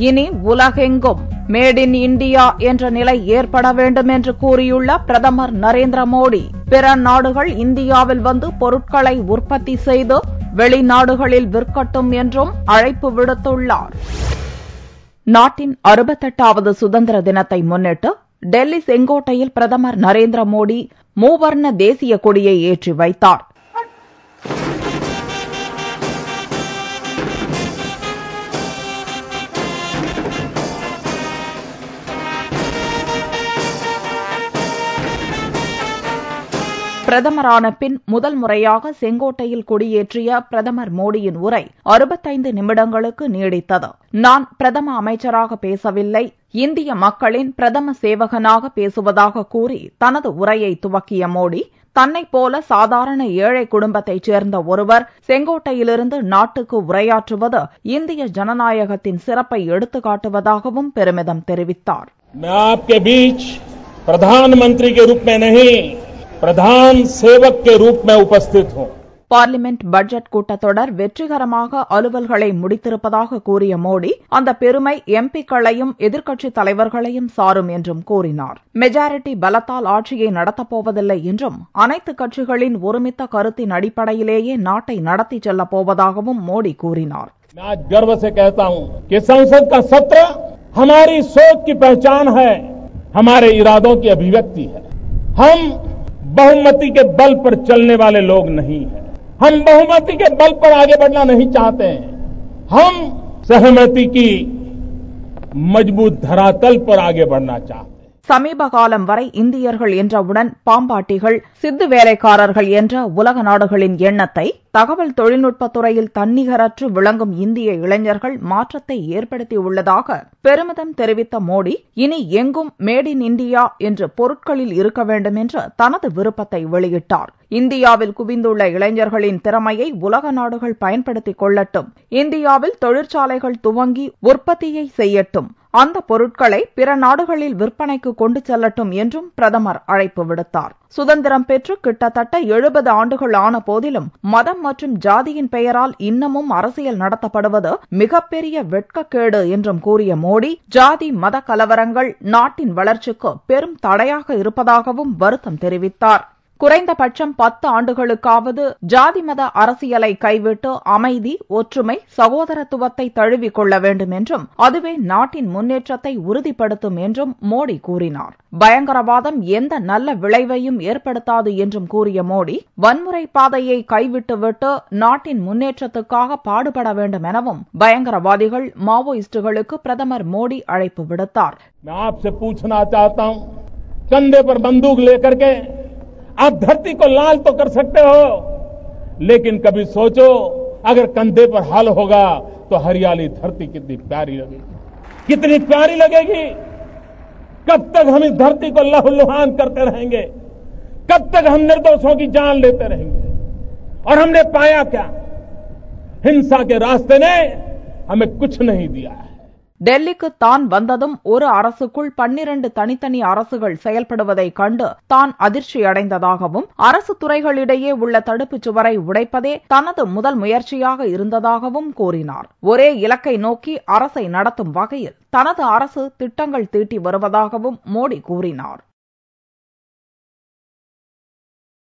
இனி உலகெங்கும் made in India என்ற நிலை ஏற்பட வேண்டும் என்று கூறியுள்ள பிரதமர் நரேந்திர மோடி, பிற நாடுகள் இந்தியாவில் வந்து பொருட்களை உற்பத்தி செய்து வெளிநாடுகளில் விற்கட்டும் என்றும் அழைப்பு விடுத்துள்ளார். நாட்டின் 68வது சுதந்திர தினத்தை முன்னிட்டு டெல்லி செங்கோட்டையில் பிரதமர் நரேந்திர மோடி மூவர்ண தேசிய கொடியை ஏற்றி வைத்தார். பிரதமரான பின் முதல் முறையாக செங்கோட்டையில் கொடியேற்றிய பிரதமர் மோடியின் உரை 65 நிமிடங்களுக்கு நீடித்தது. நான் பிரதம அமைச்சராக பேசவில்லை, இந்திய மக்களின் பிரதம சேவகனாக பேசுவதாக கூறி தனது உரையை துவக்கிய மோடி, தன்னைப் போல சாதாரண ஏழை குடும்பத்தைச் சேர்ந்த ஒருவர் செங்கோட்டையிலிருந்து நாட்டுக்கு உரையாற்றுவது இந்திய ஜனநாயகத்தின் சிறப்பை எடுத்துக்காட்டுவதாகவும் பெருமிதம் தெரிவித்தார். प्रधान सेवक के रूप में उपस्थित हूं. பார்லிமெண்ட் பட்ஜெட் கூட்டத்தொடர் வெற்றிகரமாக அலுவல்களை முடித்திருப்பதாக கூறிய மோடி, அந்த பெருமை எம்பிக்களையும் எதிர்க்கட்சித் தலைவர்களையும் சாரும் என்றும் கூறினார். மெஜாரிட்டி பலத்தால் ஆட்சியை நடத்தப்போவதில்லை என்றும், அனைத்து கட்சிகளின் ஒருமித்த கருத்தின் அடிப்படையிலேயே நாட்டை நடத்தி செல்லப் போவதாகவும் மோடி கூறினார். मैं आज गर्व से कहता हूं कि संसद का सत्र हमारी सोच की पहचान है, हमारे इरादों की अभिव्यक्ति है. हम बहुमती के बल पर चलने वाले लोग नहीं हैं. हम बहुमती के बल पर आगे बढ़ना नहीं चाहते हैं. हम सहमति की मजबूत धरातल पर आगे बढ़ना चाहते हैं. சமீப காலம் வரை இந்தியர்கள் என்றவுடன் பாம்பாட்டிகள், சித்து வேலைக்காரர்கள் என்ற உலக நாடுகளின் எண்ணத்தை தகவல் தொழில்நுட்பத் துறையில் தன்னிகரற்று விளங்கும் இந்திய இளைஞர்கள் மாற்றத்தை ஏற்படுத்தியுள்ளதாக பெருமிதம் தெரிவித்த மோடி, இனி எங்கும் மேட் இன் இந்தியா என்று பொருட்களில் இருக்க வேண்டும் என்று தனது விருப்பத்தை வெளியிட்டார். இந்தியாவில் குவிந்துள்ள இளைஞர்களின் திறமையை உலக நாடுகள் பயன்படுத்திக் கொள்ளட்டும், இந்தியாவில் தொழிற்சாலைகள் துவங்கி உற்பத்தியை செய்யட்டும், அந்த பொருட்களை பிற நாடுகளில் விற்பனைக்கு கொண்டு செல்லட்டும் என்றும் பிரதமர் அழைப்பு விடுத்தார். சுதந்திரம் பெற்று கிட்டத்தட்ட 70 ஆண்டுகள் ஆன போதிலும் மதம் மற்றும் ஜாதியின் பெயரால் இன்னமும் அரசியல் நடத்தப்படுவது மிகப்பெரிய வெட்கக்கேடு என்றும் கூறிய மோடி, ஜாதி மத கலவரங்கள் நாட்டின் வளர்ச்சிக்கு பெரும் தடையாக இருப்பதாகவும் வருத்தம் தெரிவித்தார். குறைந்தபட்சம் 10 ஆண்டுகளுக்காவது ஜாதி மத அரசியலை கைவிட்டு அமைதி, ஒற்றுமை, சகோதரத்துவத்தை தழுவிக் கொள்ள வேண்டும் என்றும், அதுவே நாட்டின் முன்னேற்றத்தை உறுதிப்படுத்தும் என்றும் மோடி கூறினார். பயங்கரவாதம் எந்த நல்ல விளைவையும் ஏற்படுத்தாது என்றும் கூறிய மோடி, வன்முறை பாதையை கைவிட்டுவிட்டு நாட்டின் முன்னேற்றத்துக்காக பாடுபட வேண்டும் எனவும் பயங்கரவாதிகள், மாவோயிஸ்டுகளுக்கு பிரதமர் மோடி அழைப்பு விடுத்தார். आप धरती को लाल तो कर सकते हो, लेकिन कभी सोचो अगर कंधे पर हल होगा तो हरियाली धरती कितनी प्यारी लगेगी, कितनी प्यारी लगेगी. कब तक हम इस धरती को लहूलुहान करते रहेंगे, कब तक हम निर्दोषों की जान लेते रहेंगे. और हमने पाया क्या? हिंसा के रास्ते ने हमें कुछ नहीं दिया है. டெல்லிக்கு தான் வந்ததும் ஒரு அரசுக்குள் 12 தனித்தனி அரசுகள் செயல்படுவதைக் கண்டு தான் அதிர்ச்சியடைந்ததாகவும், அரசு துறைகளிடையே உள்ள தடுப்புச் சுவரை உடைப்பதே தனது முதல் முயற்சியாக இருந்ததாகவும் கூறினார். ஒரே இலக்கை நோக்கி அரசை நடத்தும் வகையில் தனது அரசு திட்டங்கள் தீட்டி வருவதாகவும் மோடி கூறினார்.